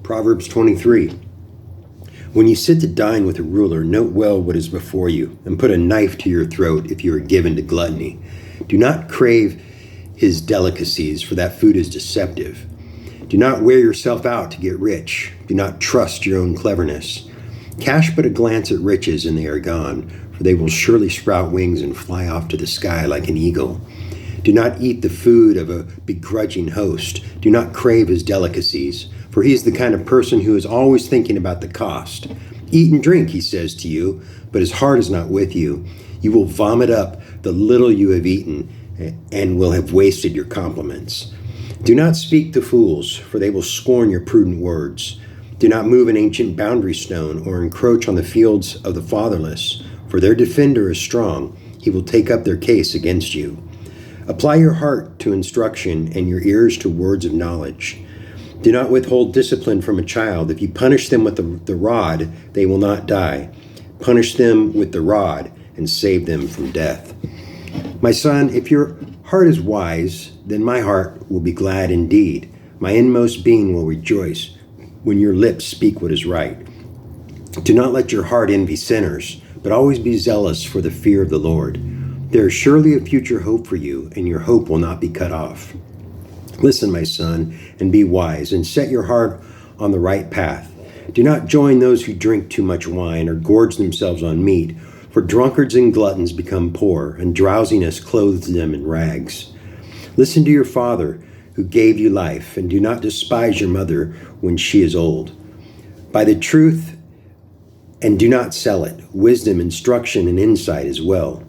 Proverbs 23. When you sit to dine with a ruler, note well what is before you, and put a knife to your throat if you are given to gluttony. Do not crave his delicacies, for that food is deceptive. Do not wear yourself out to get rich. Do not trust your own cleverness. Cast but a glance at riches, and they are gone, for they will surely sprout wings and fly off to the sky like an eagle. Do not eat the food of a begrudging host. Do not crave his delicacies, for he is the kind of person who is always thinking about the cost. Eat and drink, he says to you, but his heart is not with you. You will vomit up the little you have eaten and will have wasted your compliments. Do not speak to fools, for they will scorn your prudent words. Do not move an ancient boundary stone or encroach on the fields of the fatherless, for their defender is strong. He will take up their case against you. Apply your heart to instruction and your ears to words of knowledge. Do not withhold discipline from a child. If you punish them with the rod, they will not die. Punish them with the rod and save them from death. My son, if your heart is wise, then my heart will be glad indeed. My inmost being will rejoice when your lips speak what is right. Do not let your heart envy sinners, but always be zealous for the fear of the Lord. There is surely a future hope for you, and your hope will not be cut off. Listen, my son, and be wise, and set your heart on the right path. Do not join those who drink too much wine or gorge themselves on meat, for drunkards and gluttons become poor, and drowsiness clothes them in rags. Listen to your father, who gave you life, and do not despise your mother when she is old. By the truth, and do not sell it, wisdom, instruction, and insight as well.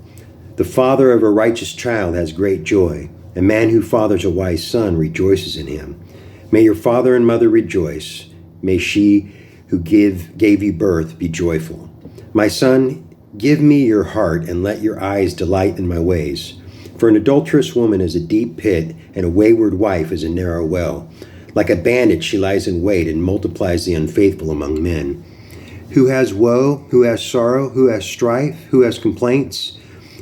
The father of a righteous child has great joy. A man who fathers a wise son rejoices in him. May your father and mother rejoice. May she who gave you birth be joyful. My son, give me your heart and let your eyes delight in my ways. For an adulterous woman is a deep pit, and a wayward wife is a narrow well. Like a bandit she lies in wait and multiplies the unfaithful among men. Who has woe? Who has sorrow? Who has strife? Who has complaints?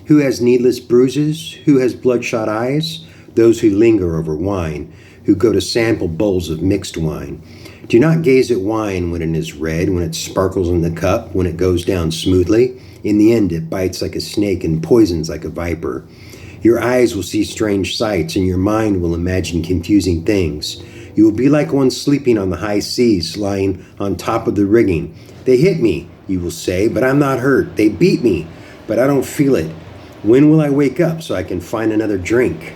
Who has needless bruises? Who has bloodshot eyes? Those who linger over wine, who go to sample bowls of mixed wine. Do not gaze at wine when it is red, when it sparkles in the cup, when it goes down smoothly. In the end, it bites like a snake and poisons like a viper. Your eyes will see strange sights, and your mind will imagine confusing things. You will be like one sleeping on the high seas, lying on top of the rigging. They hit me, you will say, but I'm not hurt. They beat me, but I don't feel it. When will I wake up so I can find another drink?